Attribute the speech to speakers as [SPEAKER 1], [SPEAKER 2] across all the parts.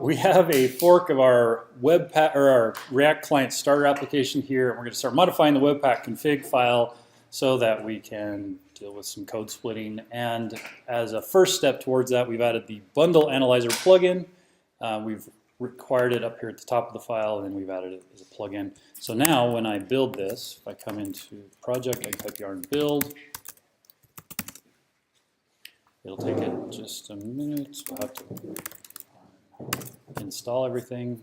[SPEAKER 1] We have a fork of our Webpack or our React client starter application here, and we're going to start modifying the Webpack config file so that we can deal with some code splitting. And as a first step towards that, we've added the bundle analyzer plugin. We've required it up here at the top of the file, and then we've added it as a plugin. So now when I build this, if I come into the project, I type yarn build. It'll take it just a minute. We'll have to install everything.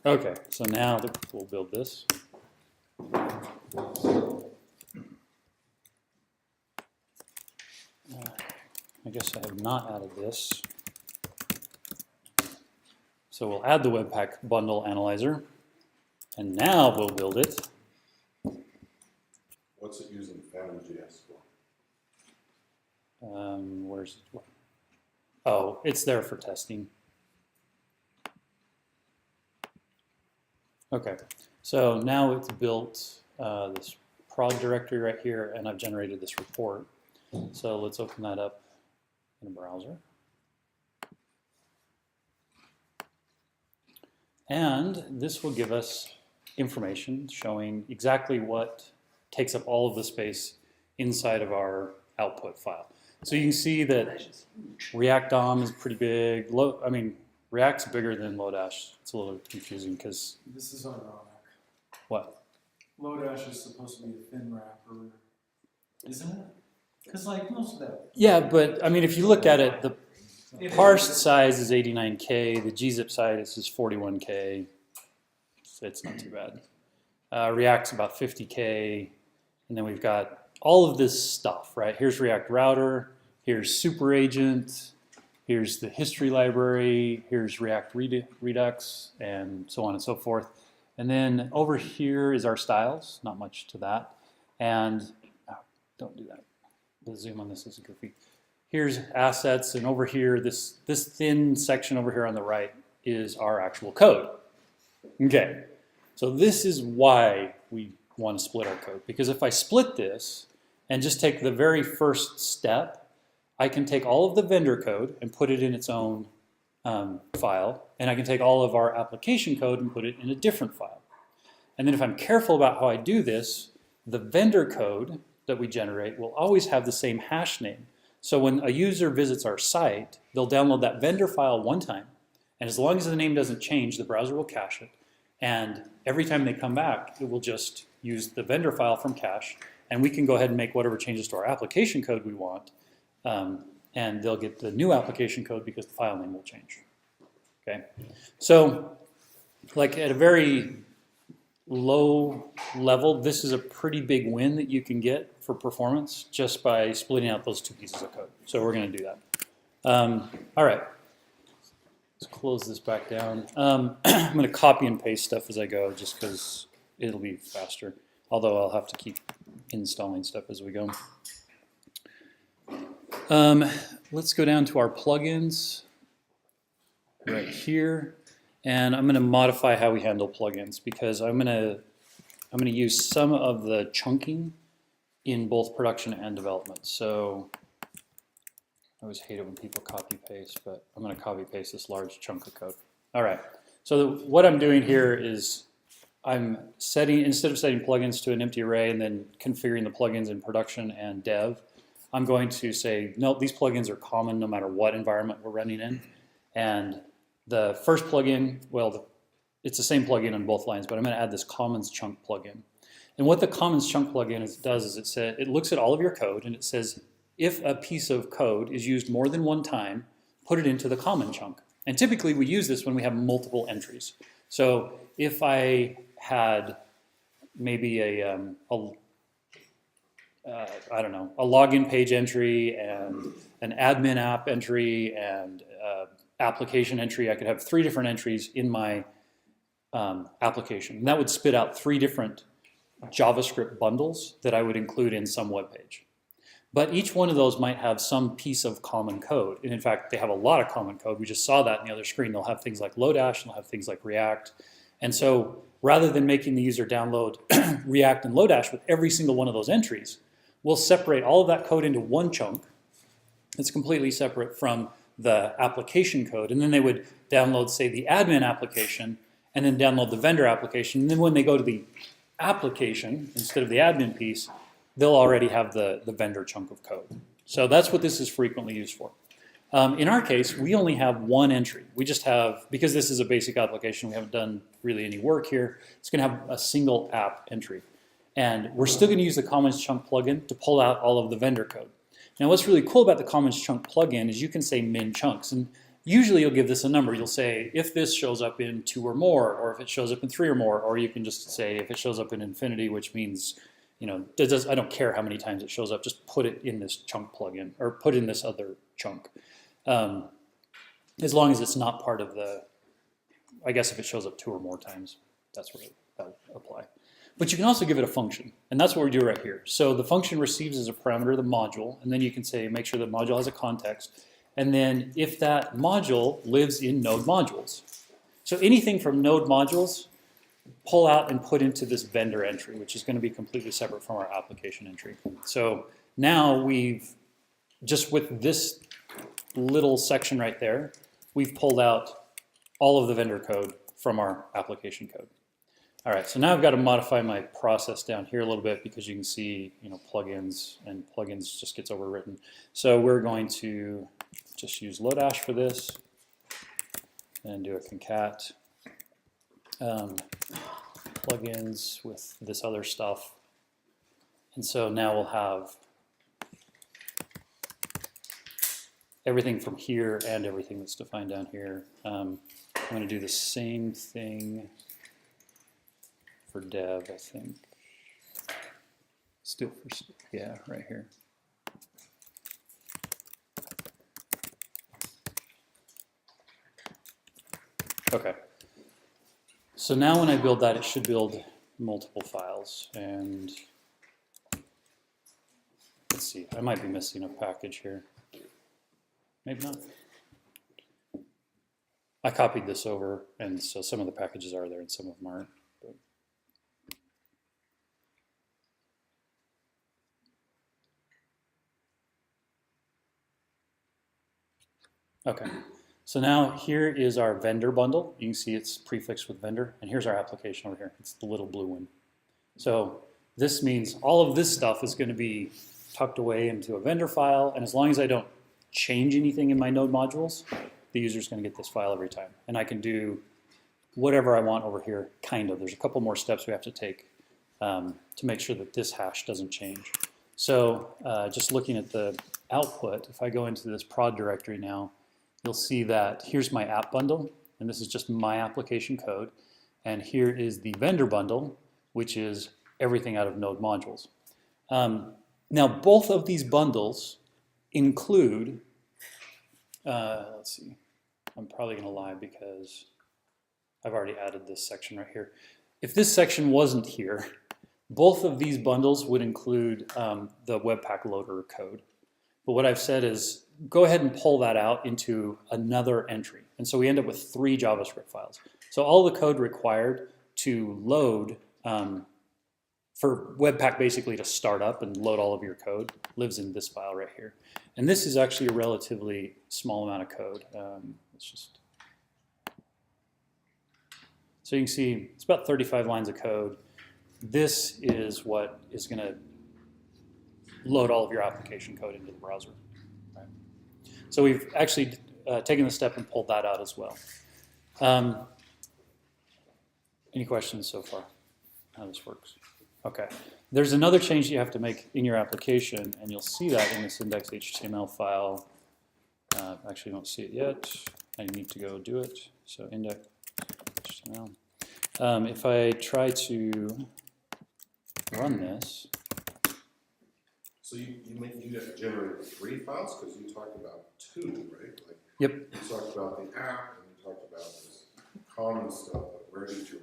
[SPEAKER 1] Okay, so now we'll build this. I guess I have not added this. So we'll add the Webpack bundle analyzer, and now we'll build it.
[SPEAKER 2] What's it using Phantom.js for?
[SPEAKER 1] Where's it? Oh, it's there for testing. Okay, so now it's built this prod directory right here, and I've generated this report. So let's open that up in a browser. And this will give us information showing exactly what takes up all of the space inside of our output file. So you can see that React DOM is pretty big. React's bigger than Lodash. It's a little confusing because...
[SPEAKER 3] This is ironic.
[SPEAKER 1] What?
[SPEAKER 3] Lodash is supposed to be a thin wrapper, isn't it? Because like most of that.
[SPEAKER 1] Yeah, but I mean, if you look at it, the parsed size is 89K. The gzip size is 41K. So it's not too bad. React's about 50K. And then we've got all of this stuff, right? Here's React Router, here's Super Agent, here's the history library, here's React Redux, and so on and so forth. And then over here is our styles, not much to that. And, oh, don't do that. The zoom on this is goofy. Here's assets, and over here, this thin section over here on the right is our actual code. Okay, so this is why we want to split our code, because if I split this and just take the very first step, I can take all of the vendor code and put it in its own file, and I can take all of our application code and put it in a different file. And then if I'm careful about how I do this, the vendor code that we generate will always have the same hash name. So when a user visits our site, they'll download that vendor file one time, and as long as the name doesn't change, the browser will cache it. And every time they come back, it will just use the vendor file from cache, and we can go ahead and make whatever changes to our application code we want, and they'll get the new application code because the file name will change. Okay, so like at a very low level, this is a pretty big win that you can get for performance just by splitting out those two pieces of code. So we're going to do that. All right. Let's close this back down. I'm going to copy and paste stuff as I go just because it'll be faster, although I'll have to keep installing stuff as we go. Let's go down to our plugins right here, and I'm going to modify how we handle plugins because I'm going to use some of the chunking in both production and development. So I always hate it when people copy paste, but I'm going to copy paste this large chunk of code. All right. So what I'm doing here is I'm setting, instead of setting plugins to an empty array and then configuring the plugins in production and dev, I'm going to say, no, these plugins are common no matter what environment we're running in. And the first plugin, well, it's the same plugin on both lines, but I'm going to add this CommonsChunk plugin. And what the CommonsChunk plugin does is it looks at all of your code and it says, if a piece of code is used more than one time, put it into the CommonsChunk. And typically we use this when we have multiple entries. So if I had maybe I don't know, a login page entry and an admin app entry and application entry, I could have 3 different entries in my application. And that would spit out 3 different JavaScript bundles that I would include in some web page. But each one of those might have some piece of common code. And in fact, they have a lot of common code. We just saw that in the other screen. They'll have things like Lodash, and they'll have things like React. And so rather than making the user download React and Lodash with every single one of those entries, we'll separate all of that code into one chunk. It's completely separate from the application code, and then they would download, say, the admin application, and then download the vendor application. And then when they go to the application, instead of the admin piece, they'll already have the vendor chunk of code. So that's what this is frequently used for. In our case, we only have one entry. We just have, because this is a basic application, we haven't done really any work here, it's going to have a single app entry. And we're still going to use the CommonsChunk plugin to pull out all of the vendor code. Now what's really cool about the CommonsChunk plugin is you can say min chunks. And usually you'll give this a number. You'll say if this shows up in 2 or more, or if it shows up in 3 or more, or you can just say if it shows up in infinity, which means, you know, I don't care how many times it shows up, just put it in this chunk plugin, or put in this other chunk. As long as it's not part of the, I guess if it shows up 2 or more times, that's where that'll apply. But you can also give it a function, and that's what we do right here. So the function receives as a parameter the module, and then you can say make sure the module has a context, and then if that module lives in node modules. So anything from node modules, pull out and put into this vendor entry, which is going to be completely separate from our application entry. So now we've, just with this little section right there, we've pulled out all of the vendor code from our application code. All right, so now I've got to modify my process down here a little bit because you can see, you know, plugins, and plugins just gets overwritten. So we're going to just use Lodash for this and do a concat plugins with this other stuff. And so now we'll have everything from here and everything that's defined down here. I'm going to do the same thing for dev, I think. Still for, yeah, right here. Okay. So now when I build that, it should build multiple files. And let's see, I might be missing a package here. Maybe not. I copied this over, and so some of the packages are there and some of them aren't. Okay, so now here is our vendor bundle. You can see it's prefixed with vendor, and here's our application over here. It's the little blue one. So this means all of this stuff is going to be tucked away into a vendor file, and as long as I don't change anything in my node modules, the user's going to get this file every time. And I can do whatever I want over here, kind of. There's a couple more steps we have to take to make sure that this hash doesn't change. So just looking at the output, if I go into this prod directory now, you'll see that here's my app bundle, and this is just my application code. And here is the vendor bundle, which is everything out of node modules. Now, both of these bundles include, let's see, I'm probably going to lie because I've already added this section right here. If this section wasn't here, both of these bundles would include the Webpack loader code. But what I've said is go ahead and pull that out into another entry. And so we end up with 3 JavaScript files. So all the code required to load, for Webpack basically to start up and load all of your code, lives in this file right here. And this is actually a relatively small amount of code. Let's just, so you can see it's about 35 lines of code. This is what is going to load all of your application code into the browser. Right? So we've actually taken the step and pulled that out as well. Any questions so far? How this works? Okay. There's another change you have to make in your application, and you'll see that in this index.html file. Actually, you don't see it yet. I need to go do it. So index.html. If I try to run this.
[SPEAKER 2] So you generated 3 files because you talked about 2, right? Like,
[SPEAKER 1] yep.
[SPEAKER 2] You talked about the app and you talked about this common stuff, but where did your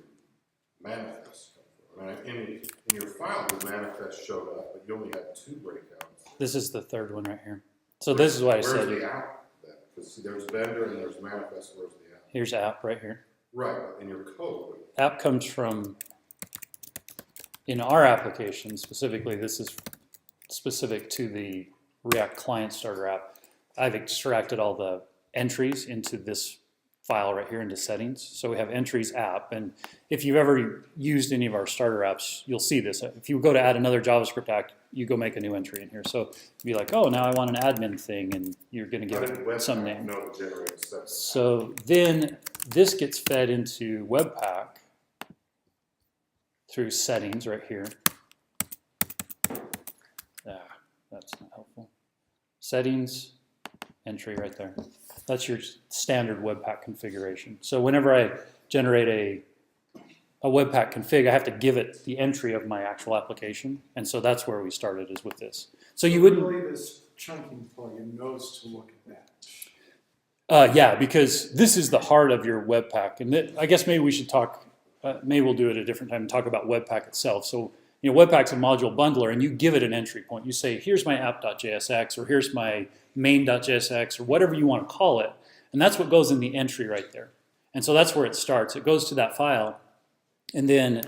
[SPEAKER 2] manifest come from? In your file, the manifest showed up, but you only had 2 breakouts.
[SPEAKER 1] This is the third one right here. So this is what I said.
[SPEAKER 2] Where's the app then? Because there's vendor and there's manifest. Where's the app?
[SPEAKER 1] Here's app right here.
[SPEAKER 2] Right, in your code.
[SPEAKER 1] App comes from, in our application specifically, this is specific to the React Client Starter app. I've extracted all the entries into this file right here into settings. So we have entries app, and if you've ever used any of our starter apps, you'll see this. If you go to add another JavaScript app, you go make a new entry in here. So be like, oh, now I want an admin thing, and you're going to give it some name. So then this gets fed into Webpack through settings right here. That's not helpful. Settings, entry right there. That's your standard Webpack configuration. So whenever I generate a Webpack config, I have to give it the entry of my actual application. And so that's where we started, is with this. So you wouldn't...
[SPEAKER 3] Really, this chunking plugin knows to look at that.
[SPEAKER 1] Yeah, because this is the heart of your Webpack. And I guess maybe we should talk, maybe we'll do it at a different time and talk about Webpack itself. So, you know, Webpack's a module bundler, and you give it an entry point. You say, here's my app.jsx, or here's my main.jsx, or whatever you want to call it. And that's what goes in the entry right there. And so that's where it starts. It goes to that file, and then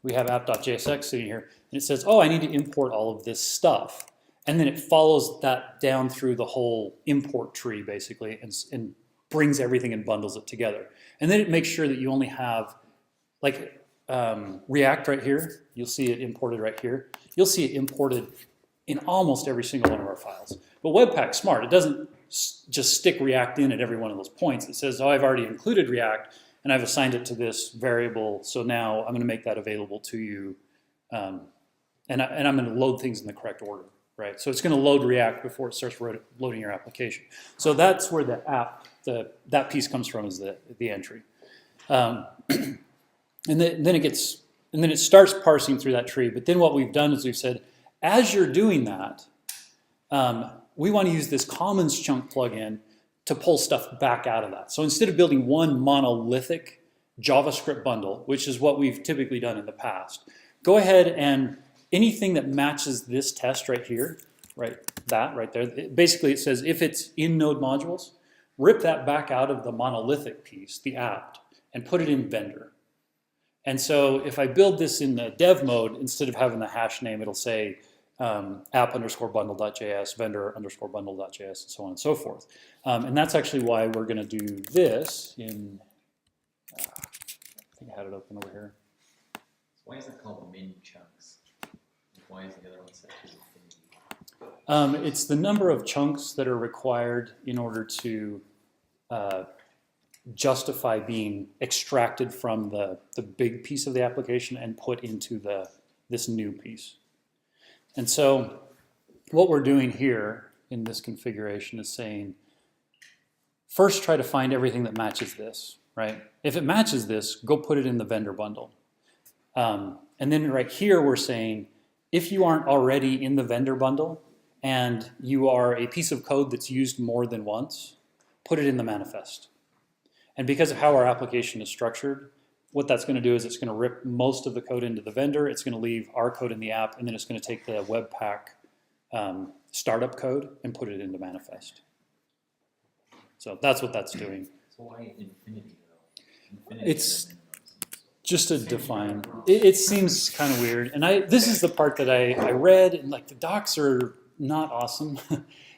[SPEAKER 1] we have app.jsx sitting here, and it says, oh, I need to import all of this stuff. And then it follows that down through the whole import tree, basically, and brings everything and bundles it together. And then it makes sure that you only have, like, React right here. You'll see it imported right here. You'll see it imported in almost every single one of our files. But Webpack's smart. It doesn't just stick React in at every one of those points. It says, oh, I've already included React, and I've assigned it to this variable, so now I'm going to make that available to you, and I'm going to load things in the correct order. Right, so it's going to load React before it starts loading your application. So that's where the app, that piece comes from, is the entry, and then it starts parsing through that tree. But then what we've done is we've said, as you're doing that, we want to use this CommonsChunk plugin to pull stuff back out of that. So instead of building one monolithic JavaScript bundle, which is what we've typically done in the past, go ahead and anything that matches this test right here, right there, basically it says if it's in node modules, rip that back out of the monolithic piece, the apt, and put it in vendor. And so if I build this in the dev mode, instead of having the hash name, it'll say app_bundle.js, vendor_bundle.js, and so on and so forth. And that's actually why we're going to do this in, I think I had it open over here.
[SPEAKER 4] Why is it called min chunks? Why is the other one set to infinity?
[SPEAKER 1] It's the number of chunks that are required in order to justify being extracted from the big piece of the application and put into this new piece. And so what we're doing here in this configuration is saying, first try to find everything that matches this, right? If it matches this, go put it in the vendor bundle. And then right here we're saying, if you aren't already in the vendor bundle and you are a piece of code that's used more than once, put it in the manifest. And because of how our application is structured, what that's going to do is it's going to rip most of the code into the vendor, it's going to leave our code in the app, and then it's going to take the Webpack startup code and put it into manifest. So that's what that's doing.
[SPEAKER 4] So why infinity though?
[SPEAKER 1] It's just to define. It seems kind of weird, and this is the part that I read, and like the docs are not awesome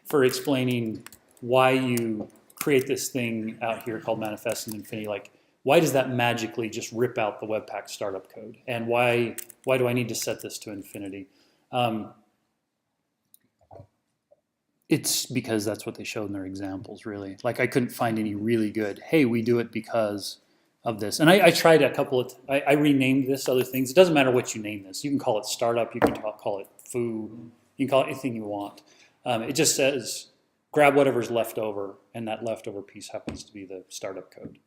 [SPEAKER 1] for explaining why you create this thing out here called manifest and infinity. Like, why does that magically just rip out the Webpack startup code, and why do I need to set this to infinity? It's because that's what they showed in their examples, really. Like, I couldn't find any really good, hey, we do it because of this. And I tried a couple of, I renamed this other things. It doesn't matter what you name this. You can call it startup, you can call it foo, you can call it anything you want. It just says, grab whatever's left over, and that leftover piece happens to be the startup code.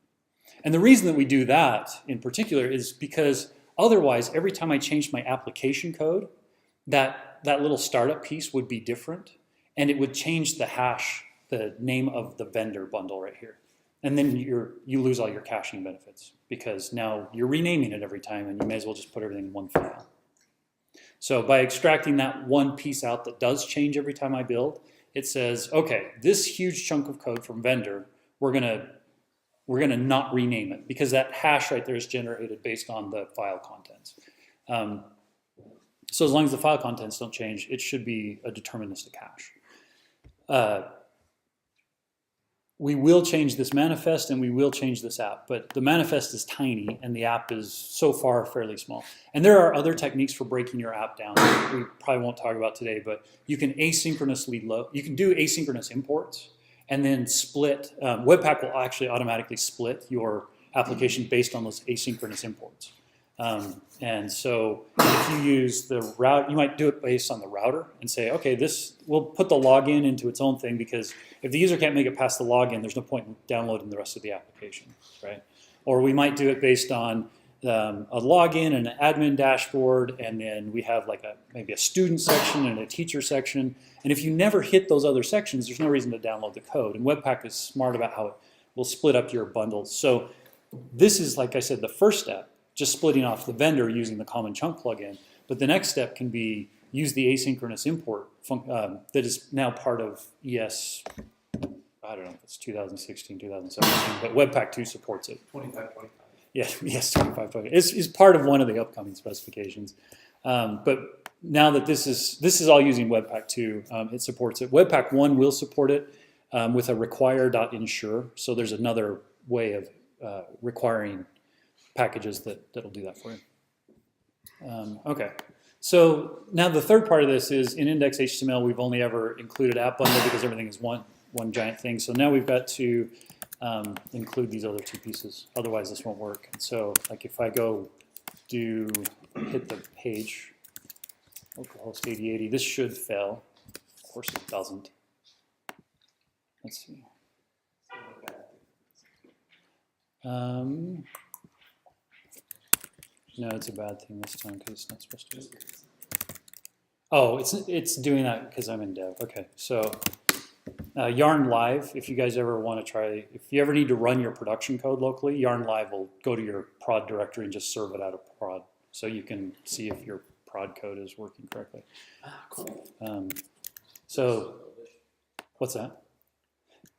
[SPEAKER 1] And the reason that we do that in particular is because otherwise, every time I changed my application code, that little startup piece would be different, and it would change the hash, the name of the vendor bundle right here. And then you lose all your caching benefits because now you're renaming it every time, and you may as well just put everything in one file. So by extracting that one piece out that does change every time I build, it says, okay, this huge chunk of code from vendor, we're gonna not rename it because that hash right there is generated based on the file contents. So as long as the file contents don't change, it should be a deterministic hash. we will change this manifest and we will change this app, but the manifest is tiny and the app is so far fairly small. And there are other techniques for breaking your app down that we probably won't talk about today, but you can asynchronously load, you can do asynchronous imports and then split, Webpack will actually automatically split your application based on those asynchronous imports. And so if you use the route, you might do it based on the router and say, okay, we'll put the login into its own thing because if the user can't make it past the login, there's no point in downloading the rest of the application, right? Or we might do it based on a login and an admin dashboard, and then we have like maybe a student section and a teacher section. And if you never hit those other sections, there's no reason to download the code. And Webpack is smart about how it will split up your bundles. So this is, like I said, the first step, just splitting off the vendor using the CommonsChunk plugin. But the next step can be use the asynchronous import that is now part of ES, I don't know if it's 2016, 2017, but Webpack 2 supports it.
[SPEAKER 3] 25.
[SPEAKER 1] Yeah, yes, 25. It's part of one of the upcoming specifications. But now that this is all using Webpack 2, it supports it. Webpack 1 will support it with a require.ensure. So there's another way of requiring packages that'll do that for you. Okay, so now the third part of this is in index HTML, we've only ever included app bundle because everything is one giant thing. So now we've got to include these other two pieces. Otherwise, this won't work. And so, like if I go hit the page, localhost 8080, this should fail. Of course, it doesn't. Let's see. No, it's a bad thing this time because it's not supposed to work. Oh, it's doing that because I'm in dev. Okay, so Yarn Live, if you guys ever want to try, if you ever need to run your production code locally, Yarn Live will go to your prod directory and just serve it out of prod. So you can see if your prod code is working correctly.
[SPEAKER 3] Cool.
[SPEAKER 1] So, what's that?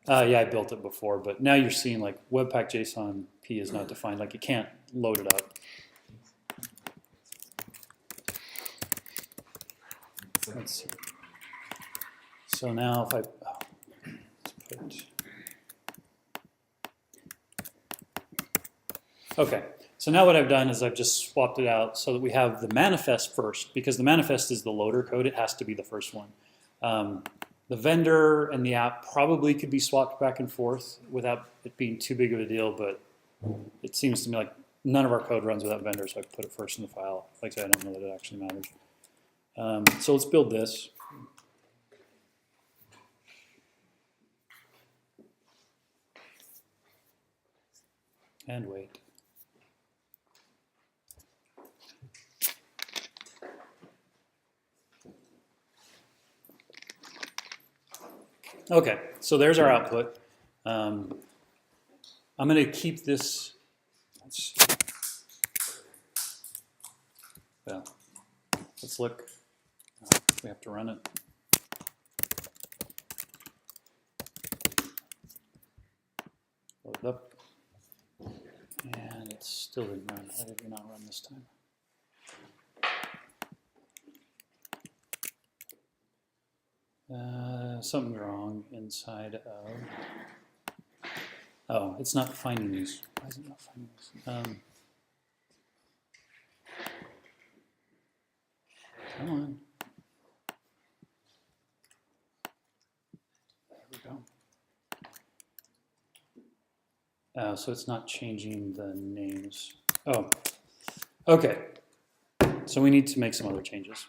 [SPEAKER 1] Yeah, I built it before, but now you're seeing like Webpack JSON P is not defined, like you can't load it up. Let's see. So now if let's put, okay, so now what I've done is I've just swapped it out so that we have the manifest first, because the manifest is the loader code, it has to be the first one. The vendor and the app probably could be swapped back and forth without it being too big of a deal, but it seems to me like none of our code runs without vendor, so I put it first in the file. Like I said, I don't know that it actually matters. So let's build this. And wait. Okay, so there's our output. I'm going to keep this. Well, let's look. We have to run it. Load it up. And it still didn't run. Why did it not run this time? Something's wrong inside of. Oh, it's not finding these. Why is it not finding these? Come on. There we go. So it's not changing the names. Oh, okay. So we need to make some other changes.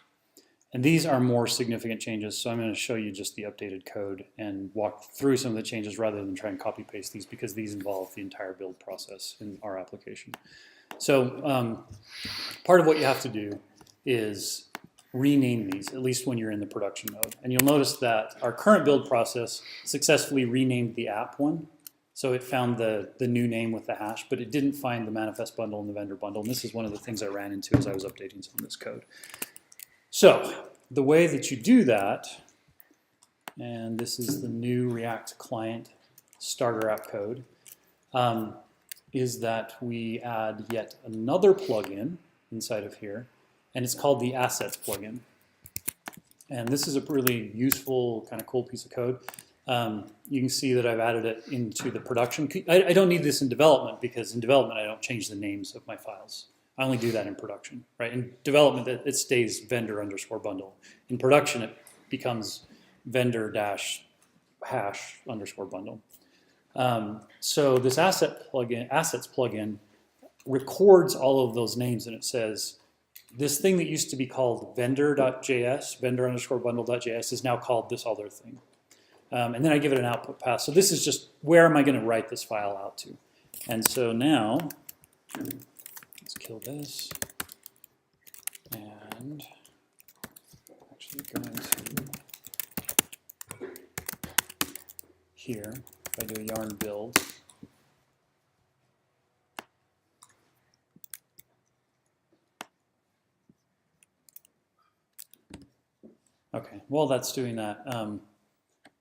[SPEAKER 1] And these are more significant changes, so I'm going to show you just the updated code and walk through some of the changes rather than try and copy paste these, because these involve the entire build process in our application. So part of what you have to do is rename these, at least when you're in the production mode. And you'll notice that our current build process successfully renamed the app one. So it found the new name with the hash, but it didn't find the manifest bundle and the vendor bundle. And this is one of the things I ran into as I was updating some of this code. So the way that you do that, and this is the new React client starter app code, is that we add yet another plugin inside of here, and it's called the assets plugin. And this is a really useful, kind of cool piece of code. you can see that I've added it into the production. I don't need this in development because in development I don't change the names of my files. I only do that in production, right? In development it stays vendor_bundle. In production it becomes vendor-hash_bundle. So this assets plugin records all of those names, and it says this thing that used to be called vendor.js, vendor_bundle.js, is now called this other thing. And then I give it an output path. So this is just where am I going to write this file out to? And so now let's kill this, and actually going to here. If I do a yarn build, okay, while that's doing that,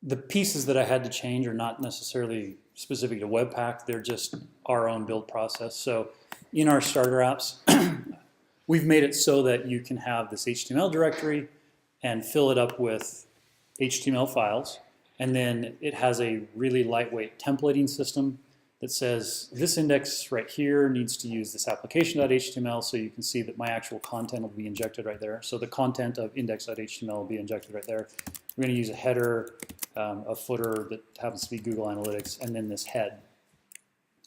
[SPEAKER 1] the pieces that I had to change are not necessarily specific to Webpack, they're just our own build process. So in our starter apps, we've made it so that you can have this HTML directory and fill it up with HTML files. And then it has a really lightweight templating system that says this index right here needs to use this application.html, so you can see that my actual content will be injected right there. So the content of index.html will be injected right there. We're going to use a header, a footer that happens to be Google Analytics, and then this head.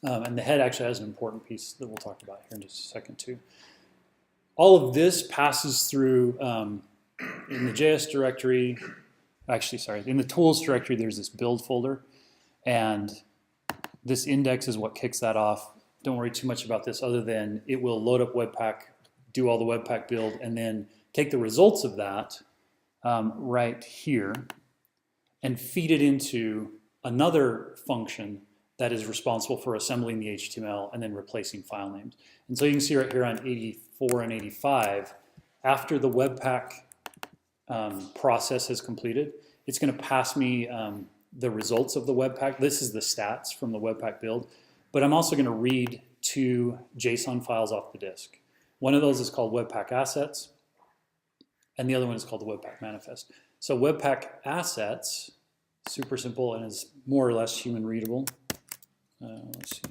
[SPEAKER 1] And the head actually has an important piece that we'll talk about here in just a second too. All of this passes through in the JS directory. Actually, sorry, in the tools directory, there's this build folder, and this index is what kicks that off. Don't worry too much about this other than it will load up Webpack, do all the Webpack build, and then take the results of that right here and feed it into another function that is responsible for assembling the HTML and then replacing file names. And so you can see right here on 84 and 85, after the Webpack process has completed, it's going to pass me the results of the Webpack. This is the stats from the Webpack build, but I'm also going to read 2 JSON files off the disk. One of those is called Webpack Assets, and the other one is called the Webpack Manifest. So Webpack Assets, super simple and is more or less human readable. Let's see.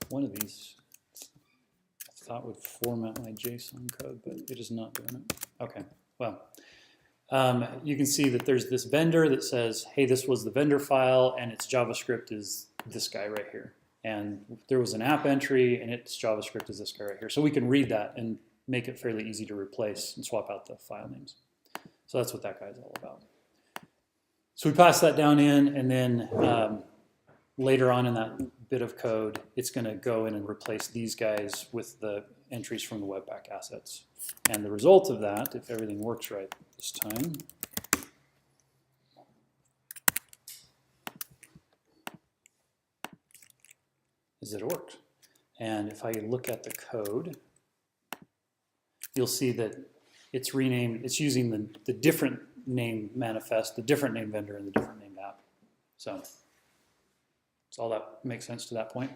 [SPEAKER 1] One of these I thought would format my JSON code, but it is not doing it. Okay, well, you can see that there's this vendor that says, hey, this was the vendor file, and its JavaScript is this guy right here. And there was an app entry, and its JavaScript is this guy right here. So we can read that and make it fairly easy to replace and swap out the file names. So that's what that guy's all about. So we pass that down in, and then later on in that bit of code, it's going to go in and replace these guys with the entries from the Webpack assets. And the result of that, if everything works right this time, is that it worked. And if I look at the code, you'll see that it's renamed, it's using the different name manifest, the different name vendor, and the different name app. So all that makes sense to that point.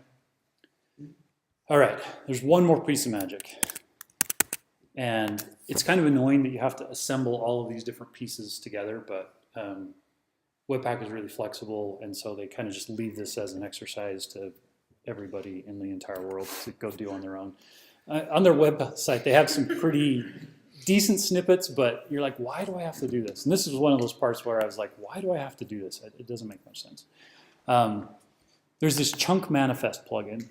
[SPEAKER 1] All right, there's one more piece of magic. And it's kind of annoying that you have to assemble all of these different pieces together, but Webpack is really flexible, and so they kind of just leave this as an exercise to everybody in the entire world to go do on their own. On their website, they have some pretty decent snippets, but you're like, why do I have to do this? And this is one of those parts where I was like, why do I have to do this? It doesn't make much sense. There's this chunk manifest plugin.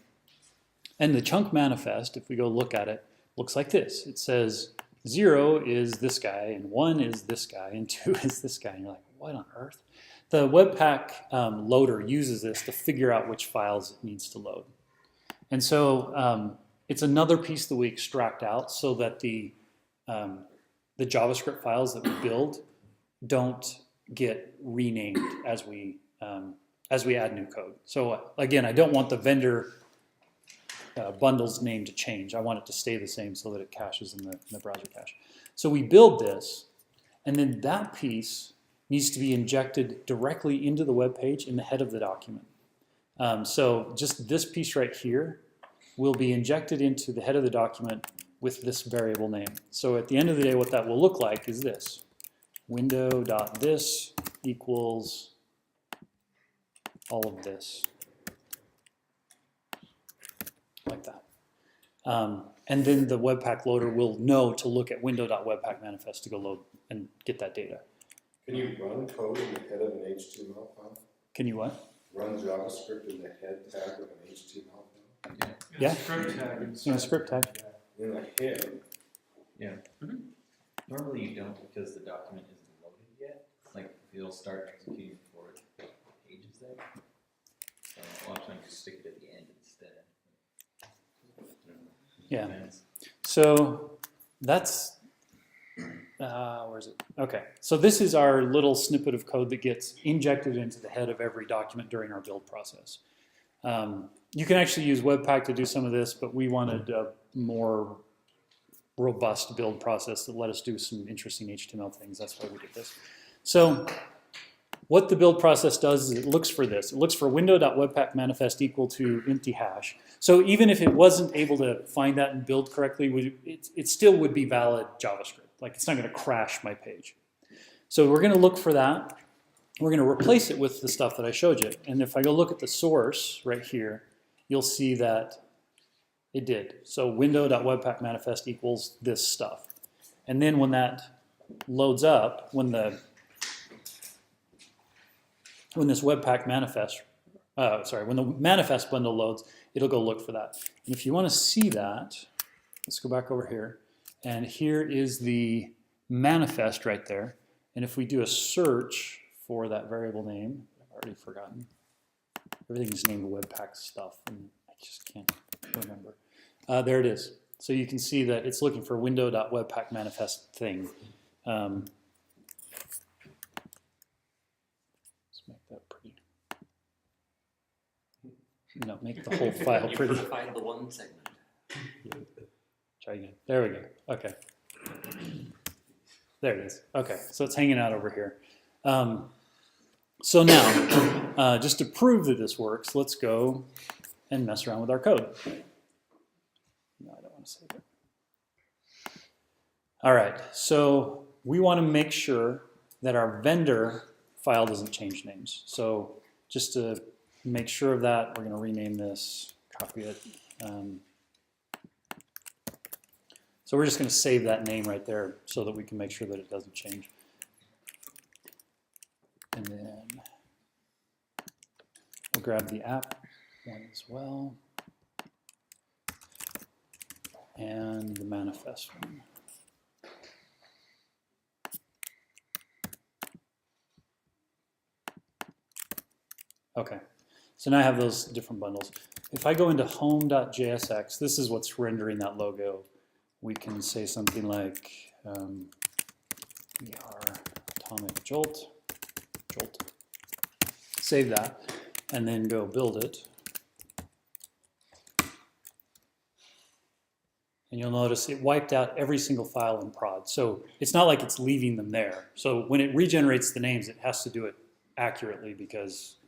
[SPEAKER 1] And the chunk manifest, if we go look at it, looks like this. It says 0 is this guy, and 1 is this guy, and 2 is this guy. And you're like, what on earth? The Webpack loader uses this to figure out which files it needs to load. And so it's another piece that we extract out so that the JavaScript files that we build don't get renamed as we add new code. So again, I don't want the vendor bundle's name to change. I want it to stay the same so that it caches in the browser cache. So we build this, and then that piece needs to be injected directly into the web page in the head of the document. So just this piece right here will be injected into the head of the document with this variable name. So at the end of the day, what that will look like is this: window.this equals all of this, like that. And then the Webpack loader will know to look at window.webpack manifest to go load and get that data.
[SPEAKER 2] Can you run code in the head of an HTML file?
[SPEAKER 1] Can you what?
[SPEAKER 2] Run JavaScript in the head tag of an HTML file?
[SPEAKER 1] Yeah.
[SPEAKER 3] Script tag.
[SPEAKER 1] In a script tag.
[SPEAKER 2] In the head?
[SPEAKER 4] Yeah. Normally you don't because the document isn't loaded yet. Like it'll start executing before the page is there. So a lot of times you stick it at the end instead.
[SPEAKER 1] Yeah.
[SPEAKER 4] Depends.
[SPEAKER 1] So that's, where is it? Okay, so this is our little snippet of code that gets injected into the head of every document during our build process. You can actually use Webpack to do some of this, but we wanted a more robust build process that let us do some interesting HTML things. That's why we did this. So what the build process does is it looks for this. It looks for window.webpack manifest equal to empty hash. So even if it wasn't able to find that and build correctly, it still would be valid JavaScript. Like it's not going to crash my page. So we're going to look for that. We're going to replace it with the stuff that I showed you. And if I go look at the source right here, you'll see that it did. So window.webpack manifest equals this stuff. And then when that loads up, when this Webpack manifest, when the manifest bundle loads, it'll go look for that. And if you want to see that, let's go back over here. And here is the manifest right there. And if we do a search for that variable name, I've already forgotten. Everything's named Webpack stuff, and I just can't remember. There it is. So you can see that it's looking for window.webpack manifest thing. Let's make that pretty. No, make the whole file pretty.
[SPEAKER 5] You find the one segment.
[SPEAKER 1] Try again. There we go. Okay. There it is. Okay, so it's hanging out over here. So now, just to prove that this works, let's go and mess around with our code. No, I don't want to save it. All right, so we want to make sure that our vendor file doesn't change names. So just to make sure of that, we're going to rename this, copy it. So we're just going to save that name right there so that we can make sure that it doesn't change. And then we'll grab the app one as well. And the manifest one. Okay, so now I have those different bundles. If I go into home.jsx, this is what's rendering that logo. We can say something like, we are atomic jolt. Save that, and then go build it. And you'll notice it wiped out every single file in prod. So it's not like it's leaving them there. So when it regenerates the names, it has to do it accurately because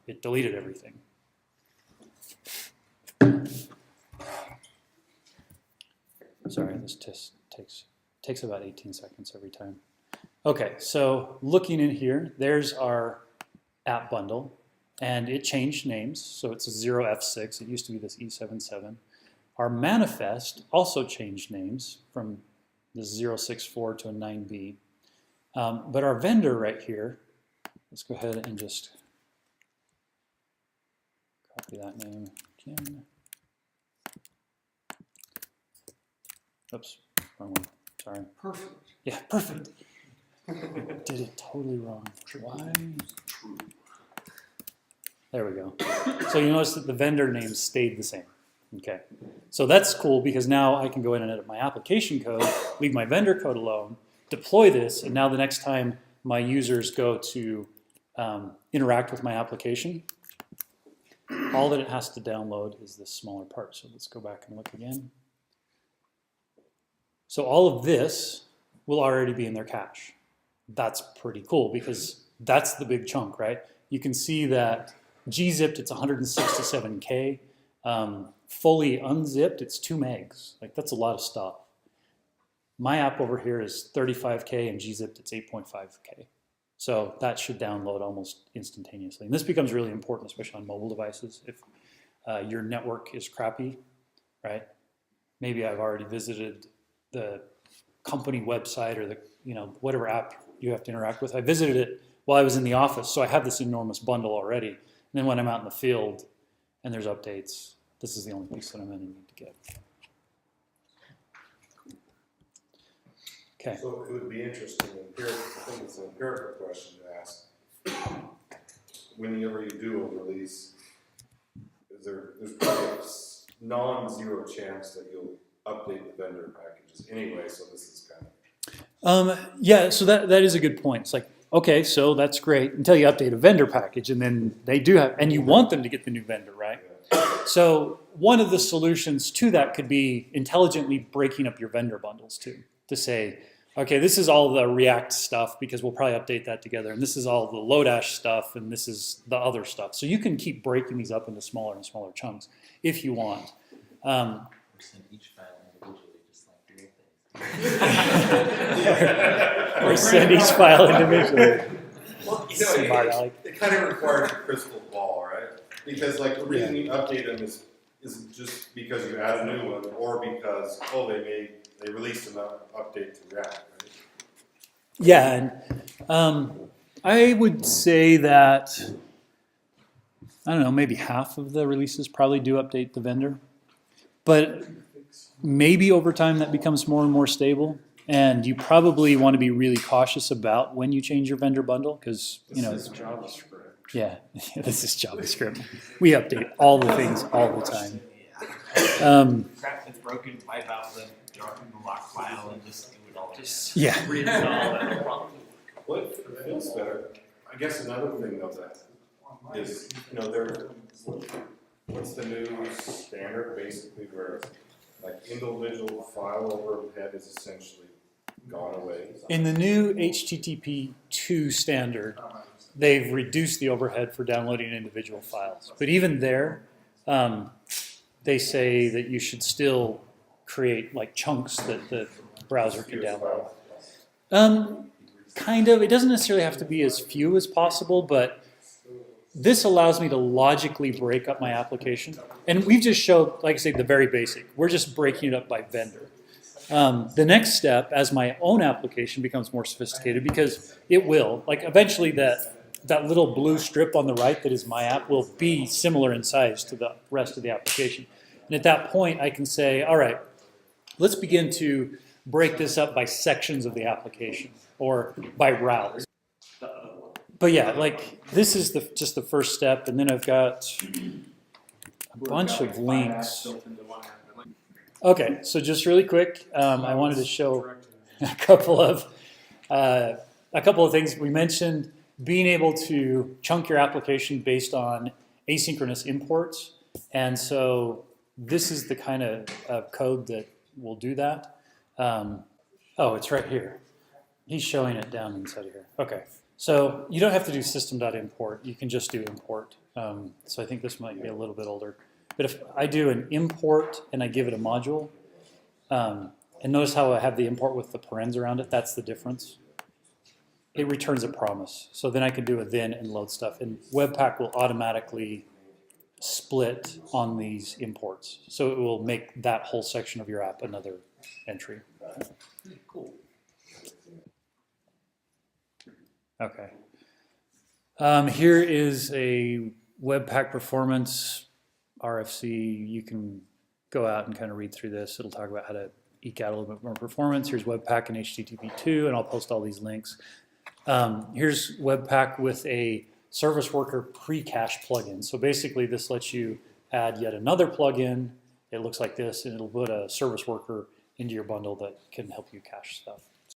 [SPEAKER 1] it deleted everything. Sorry, this test takes about 18 seconds every time. Okay, so looking in here, there's our app bundle, and it changed names, so it's a 0F6. It used to be this E77. Our manifest also changed names from this 064 to a 9B. But our vendor right here, let's go ahead and just copy that name again. Oops, wrong one, sorry.
[SPEAKER 3] Perfect.
[SPEAKER 1] Yeah, perfect. Did it totally wrong. Why? There we go. So you notice that the vendor name stayed the same. Okay, so that's cool because now I can go in and edit my application code, leave my vendor code alone, deploy this, and now the next time my users go to interact with my application, all that it has to download is this smaller part. So let's go back and look again. So all of this will already be in their cache. That's pretty cool because that's the big chunk, right? You can see that gzipped, it's 167K. Fully unzipped, it's 2 megs. Like that's a lot of stuff. My app over here is 35K and gzipped, it's 8.5K. So that should download almost instantaneously. And this becomes really important, especially on mobile devices. If your network is crappy, right? Maybe I've already visited the company website or the, whatever app you have to interact with. I visited it while I was in the office, so I have this enormous bundle already. And then when I'm out in the field and there's updates, this is the only piece that I'm going to need to get. Okay.
[SPEAKER 2] So it would be interesting, I think it's an empirical question to ask. Whenever you do a release, there's probably a non-zero chance that you'll update the vendor packages anyway, so this is kind of...
[SPEAKER 1] Yeah, so that is a good point. It's like, okay, so that's great until you update a vendor package, and then they do have, and you want them to get the new vendor, right? So one of the solutions to that could be intelligently breaking up your vendor bundles too, to say, okay, this is all the React stuff because we'll probably update that together, and this is all the Lodash stuff, and this is the other stuff. So you can keep breaking these up into smaller and smaller chunks if you want.
[SPEAKER 4] Or send each file individually, just like real things.
[SPEAKER 1] Or send each file individually.
[SPEAKER 2] Well,
[SPEAKER 1] Smart, Alec.
[SPEAKER 2] it kind of requires a crystal ball, right? Because like the reason you update them is just because you add a new one, or because they released an update to React, right?
[SPEAKER 1] Yeah, and I would say that, I don't know, maybe half of the releases probably do update the vendor. But maybe over time that becomes more and more stable. And you probably want to be really cautious about when you change your vendor bundle because,
[SPEAKER 3] This is JavaScript.
[SPEAKER 1] Yeah, this is JavaScript. We update all the things all the time.
[SPEAKER 5] Crap that's broken, wipe out the lock file and just do it all. Just
[SPEAKER 1] Yeah.
[SPEAKER 5] reinstall it.
[SPEAKER 2] Well, it feels better. I guess another thing of that is, what's the new standard basically where like individual file overhead is essentially gone away?
[SPEAKER 1] In the new HTTP 2 standard, they've reduced the overhead for downloading individual files. But even there, they say that you should still create like chunks that the browser can download. Kind of. It doesn't necessarily have to be as few as possible, but this allows me to logically break up my application. And we've just showed, like I say, the very basic. We're just breaking it up by vendor. The next step, as my own application becomes more sophisticated, because it will, like eventually that little blue strip on the right that is my app will be similar in size to the rest of the application. And at that point, I can say, all right, let's begin to break this up by sections of the application or by routes. But yeah, like this is just the first step, and then I've got a bunch of links. Okay, so just really quick, I wanted to show a couple of things. We mentioned being able to chunk your application based on asynchronous imports, and so this is the kind of code that will do that. Oh, it's right here. He's showing it down inside of here. Okay, so you don't have to do system.import. You can just do import. So I think this might be a little bit older. But if I do an import and I give it a module, and notice how I have the import with the parens around it, that's the difference. It returns a promise. So then I can do a then and load stuff. And Webpack will automatically split on these imports. So it will make that whole section of your app another entry.
[SPEAKER 5] Cool.
[SPEAKER 1] Okay. Here is a Webpack performance RFC. You can go out and kind of read through this. It'll talk about how to eke out a little bit more performance. Here's Webpack and HTTP 2, and I'll post all these links. Here's Webpack with a service worker pre-cache plugin. So basically this lets you add yet another plugin. It looks like this, and it'll put a service worker into your bundle that can help you cache stuff.